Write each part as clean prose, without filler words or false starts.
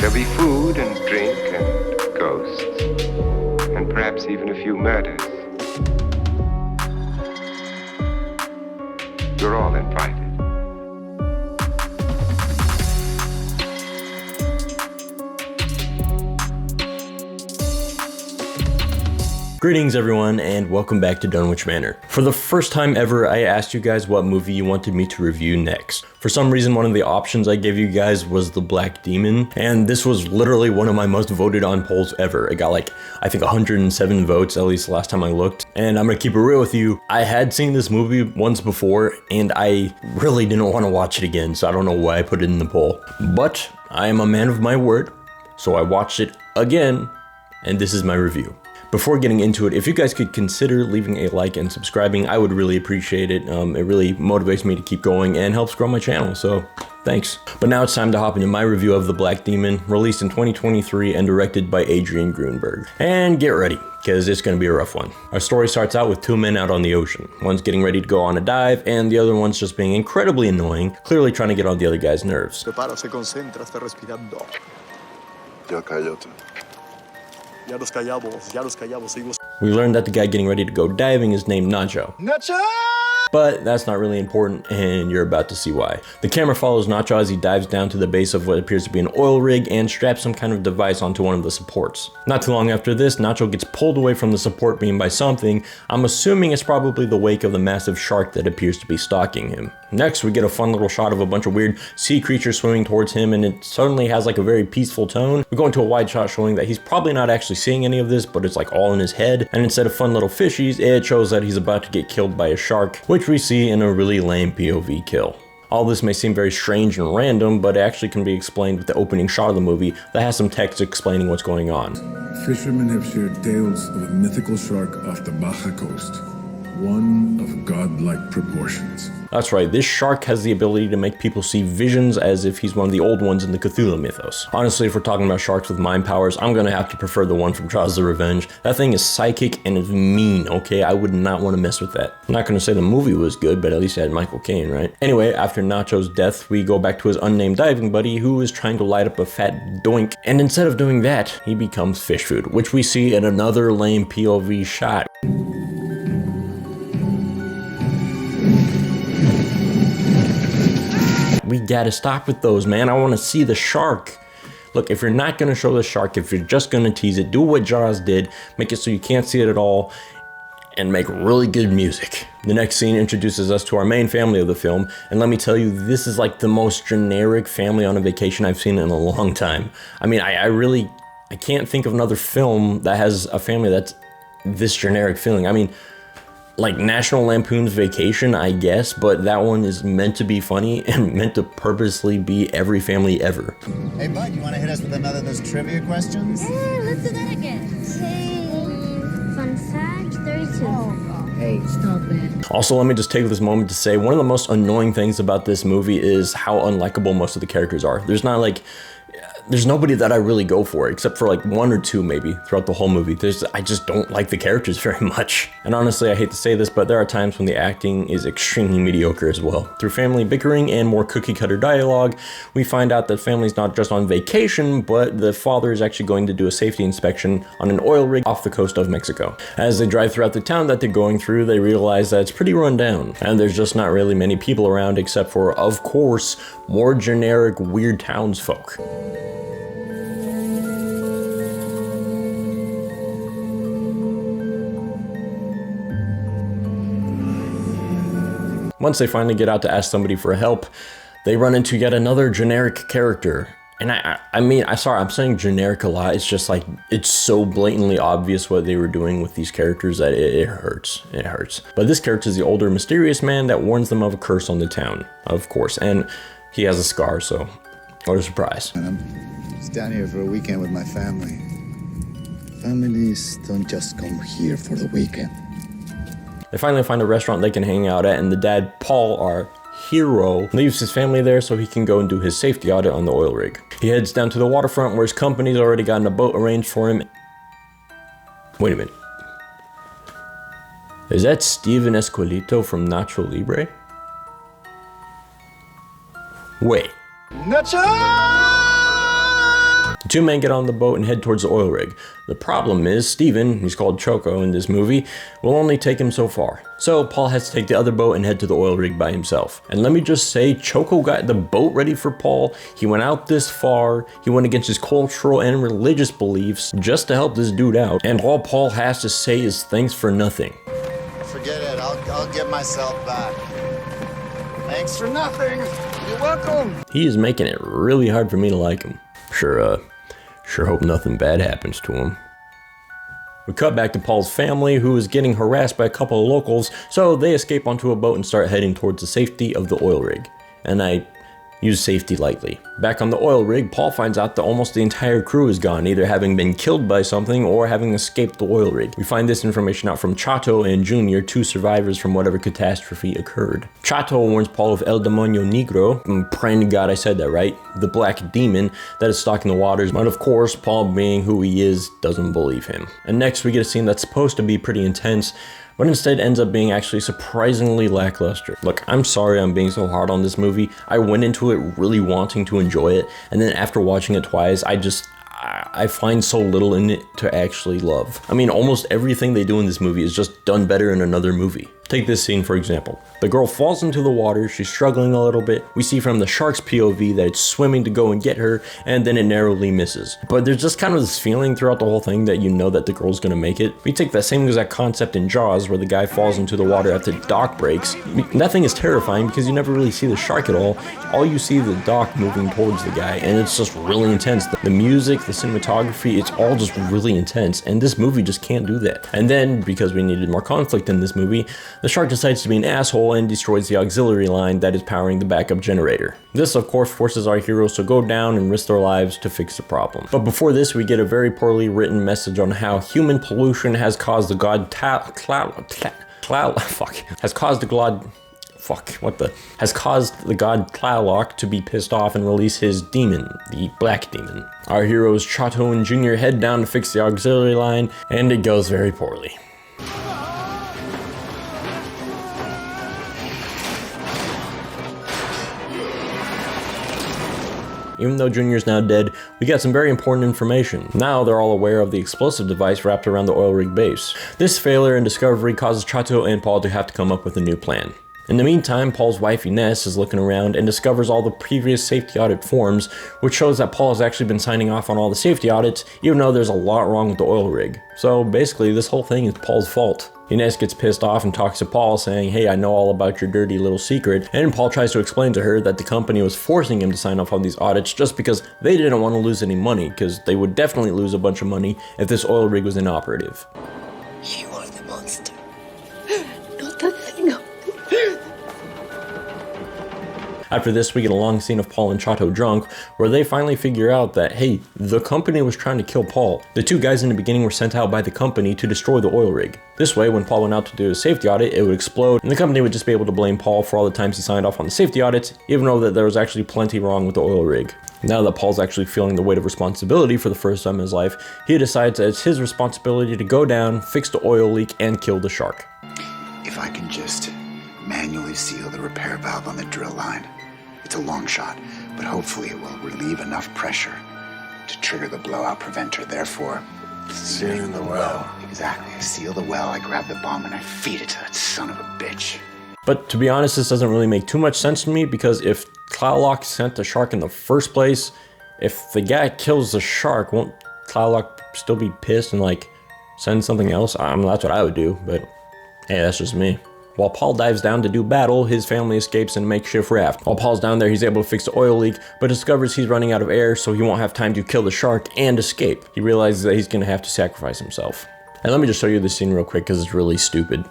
There'll be food and drink and ghosts, and perhaps even a few murders. You're all invited. Greetings everyone, and welcome back to Dunwich Manor. For the first time ever, I asked you guys what movie you wanted me to review next. For some reason, one of the options I gave you guys was The Black Demon, and this was literally one of my most voted on polls ever. It got like, I think 107 votes, at least the last time I looked. And I'm gonna keep it real with you, I had seen this movie once before, and I really didn't want to watch it again, so I don't know why I put it in the poll. But I am a man of my word, so I watched it again, and this is my review. Before getting into it, if you guys could consider leaving a like and subscribing, I would really appreciate it. It really motivates me to keep going and helps grow my channel, so thanks. But now it's time to hop into my review of The Black Demon, released in 2023 and directed by Adrian Grunberg. And get ready, because it's going to be a rough one. Our story starts out with two men out on the ocean. One's getting ready to go on a dive, and the other one's just being incredibly annoying, clearly trying to get on the other guy's nerves. We learned that the guy getting ready to go diving is named Nacho. But that's not really important, and you're about to see why. The camera follows Nacho as he dives down to the base of what appears to be an oil rig and straps some kind of device onto one of the supports. Not too long after this, Nacho gets pulled away from the support beam by something. I'm assuming it's probably the wake of the massive shark that appears to be stalking him. Next, we get a fun little shot of a bunch of weird sea creatures swimming towards him, and it suddenly has like a very peaceful tone. We go into a wide shot showing that he's probably not actually seeing any of this, but it's like all in his head. And instead of fun little fishies, it shows that he's about to get killed by a shark, which we see in a really lame POV kill. All this may seem very strange and random, but it actually can be explained with the opening shot of the movie that has some text explaining what's going on. Fishermen have shared tales of a mythical shark off the Baja coast, one of godlike proportions. That's right, this shark has the ability to make people see visions as if he's one of the old ones in the Cthulhu mythos. Honestly, if we're talking about sharks with mind powers, I'm gonna have to prefer the one from Trials of Revenge. That thing is psychic and is mean, okay? I would not want to mess with that. I'm not gonna say the movie was good, but at least it had Michael Caine, right? Anyway, after Nacho's death, we go back to his unnamed diving buddy who is trying to light up a fat doink, and instead of doing that, he becomes fish food, which we see in another lame POV shot. We gotta stop with those, man. I wanna see the shark. Look, if you're not gonna show the shark, if you're just gonna tease it, do what Jaws did, make it so you can't see it at all, and make really good music. The next scene introduces us to our main family of the film, and let me tell you, this is like the most generic family on a vacation I've seen in a long time. I mean, I can't think of another film that has a family that's this generic feeling. I mean, like National Lampoon's Vacation, I guess, but that one is meant to be funny and meant to purposely be every family ever. Hey, bud, you want to hit us with another of those trivia questions? Yeah, let's do that again. Say, fun fact, 32. Oh, hey, stop it. Also, let me just take this moment to say one of the most annoying things about this movie is how unlikable most of the characters are. There's nobody that I really go for, except for like one or two maybe throughout the whole movie. I just don't like the characters very much. And honestly, I hate to say this, but there are times when the acting is extremely mediocre as well. Through family bickering and more cookie cutter dialogue, we find out that family's not just on vacation, but the father is actually going to do a safety inspection on an oil rig off the coast of Mexico. As they drive throughout the town that they're going through, they realize that it's pretty run down, and there's just not really many people around except for, of course, more generic weird townsfolk. Once they finally get out to ask somebody for help, they run into yet another generic character. And I'm saying generic a lot. It's just like, it's so blatantly obvious what they were doing with these characters that it hurts. It hurts. But this character is the older, mysterious man that warns them of a curse on the town, of course. And he has a scar, so what a surprise. I'm just down here for a weekend with my family. Families don't just come here for the weekend. They finally find a restaurant they can hang out at, and the dad, Paul, our hero, leaves his family there so he can go and do his safety audit on the oil rig. He heads down to the waterfront where his company's already gotten a boat arranged for him. Wait a minute. Is that Steven Esquilito from Nacho Libre? Wait. Nacho! Two men get on the boat and head towards the oil rig. The problem is, Steven, who's called Choco in this movie, will only take him so far. So Paul has to take the other boat and head to the oil rig by himself. And let me just say, Choco got the boat ready for Paul. He went out this far. He went against his cultural and religious beliefs just to help this dude out. And all Paul has to say is thanks for nothing. Forget it. I'll get myself back. Thanks for nothing. You're welcome. He is making it really hard for me to like him. Sure hope nothing bad happens to him. We cut back to Paul's family, who is getting harassed by a couple of locals, so they escape onto a boat and start heading towards the safety of the oil rig. And I use safety lightly. Back on the oil rig, Paul finds out that almost the entire crew is gone, either having been killed by something or having escaped the oil rig. We find this information out from Chato and Junior, two survivors from whatever catastrophe occurred. Chato warns Paul of El Demonio Negro, I'm praying to God I said that right, the black demon that is stalking the waters, but of course, Paul, being who he is, doesn't believe him. And next we get a scene that's supposed to be pretty intense, but instead ends up being actually surprisingly lackluster. Look, I'm sorry I'm being so hard on this movie. I went into it really wanting to enjoy it, and then after watching it twice, I find so little in it to actually love. I mean, almost everything they do in this movie is just done better in another movie. Take this scene for example. The girl falls into the water, she's struggling a little bit. We see from the shark's POV that it's swimming to go and get her, and then it narrowly misses. But there's just kind of this feeling throughout the whole thing that you know that the girl's gonna make it. We take that same exact concept in Jaws, where the guy falls into the water after the dock breaks. That thing is terrifying because you never really see the shark at all. All you see is the dock moving towards the guy, and it's just really intense. The music, the cinematography, it's all just really intense, and this movie just can't do that. And then, because we needed more conflict in this movie, the shark decides to be an asshole and destroys the auxiliary line that is powering the backup generator. This of course forces our heroes to go down and risk their lives to fix the problem. But before this, we get a very poorly written message on how human pollution has caused the god Tlaloc to be pissed off and release his demon, the black demon. Our heroes Chato and Junior head down to fix the auxiliary line, and it goes very poorly. Even though Junior's now dead, we got some very important information. Now they're all aware of the explosive device wrapped around the oil rig base. This failure and discovery causes Chato and Paul to have to come up with a new plan. In the meantime, Paul's wife Ines is looking around and discovers all the previous safety audit forms, which shows that Paul has actually been signing off on all the safety audits, even though there's a lot wrong with the oil rig. So basically, this whole thing is Paul's fault. Ines gets pissed off and talks to Paul, saying, hey, I know all about your dirty little secret, and Paul tries to explain to her that the company was forcing him to sign off on these audits just because they didn't want to lose any money, because they would definitely lose a bunch of money if this oil rig was inoperative. You are the monster, not the thing. After this, we get a long scene of Paul and Chato drunk, where they finally figure out that, hey, the company was trying to kill Paul. The two guys in the beginning were sent out by the company to destroy the oil rig. This way, when Paul went out to do his safety audit, it would explode, and the company would just be able to blame Paul for all the times he signed off on the safety audits, even though that there was actually plenty wrong with the oil rig. Now that Paul's actually feeling the weight of responsibility for the first time in his life, he decides that it's his responsibility to go down, fix the oil leak, and kill the shark. If I can just manually seal the repair valve on the drill line. It's a long shot, but hopefully it will relieve enough pressure to trigger the blowout preventer. Therefore, Sealing the well. Exactly. I seal the well, I grab the bomb, and I feed it to that son of a bitch. But to be honest, this doesn't really make too much sense to me, because if Tlaloc sent the shark in the first place, if the guy kills the shark, won't Tlaloc still be pissed and like send something else? That's what I would do, but hey, that's just me. While Paul dives down to do battle, his family escapes in a makeshift raft. While Paul's down there, he's able to fix the oil leak, but discovers he's running out of air, so he won't have time to kill the shark and escape. He realizes that he's gonna have to sacrifice himself. And let me just show you this scene real quick, because it's really stupid.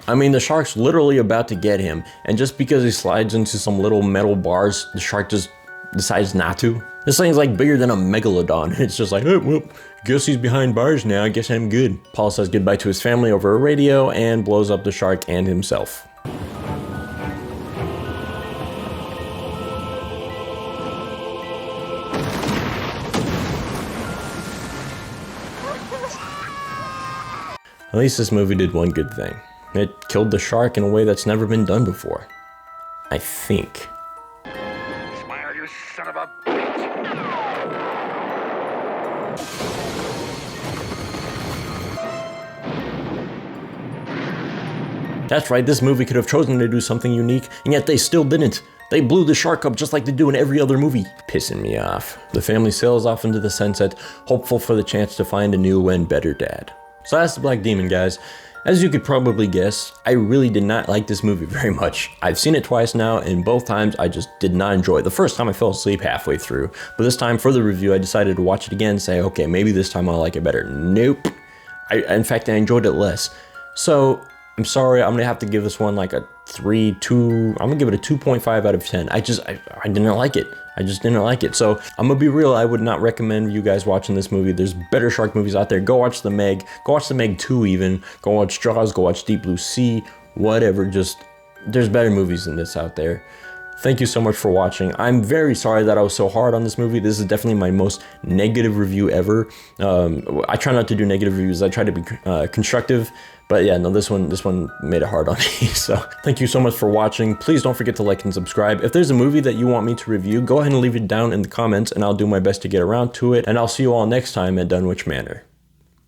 I mean, the shark's literally about to get him, and just because he slides into some little metal bars, the shark just decides not to. This thing's like bigger than a megalodon. It's just like, oh, well, guess he's behind bars now, I guess I'm good. Paul says goodbye to his family over a radio and blows up the shark and himself. At least this movie did one good thing. It killed the shark in a way that's never been done before. I think. Smile, you son of a bitch! That's right, this movie could have chosen to do something unique, and yet they still didn't. They blew the shark up just like they do in every other movie. Pissing me off. The family sails off into the sunset, hopeful for the chance to find a new and better dad. So that's The Black Demon, guys. As you could probably guess, I really did not like this movie very much. I've seen it twice now, and both times I just did not enjoy it. The first time I fell asleep halfway through, but this time for the review I decided to watch it again and say, okay, maybe this time I'll like it better. Nope. In fact, I enjoyed it less. So, I'm sorry, I'm gonna have to give this one like a 3-2, I'm gonna give it a 2.5 out of 10. I didn't like it. I just didn't like it. So I'm gonna be real, I would not recommend you guys watching this movie. There's better shark movies out there. Go watch The Meg, go watch The Meg 2 even, go watch Jaws, go watch Deep Blue Sea, whatever, just, there's better movies than this out there. Thank you so much for watching. I'm very sorry that I was so hard on this movie. This is definitely my most negative review ever. I try not to do negative reviews. I try to be constructive, but yeah, no, this one made it hard on me. So thank you so much for watching. Please don't forget to like and subscribe. If there's a movie that you want me to review, go ahead and leave it down in the comments and I'll do my best to get around to it. And I'll see you all next time at Dunwich Manor.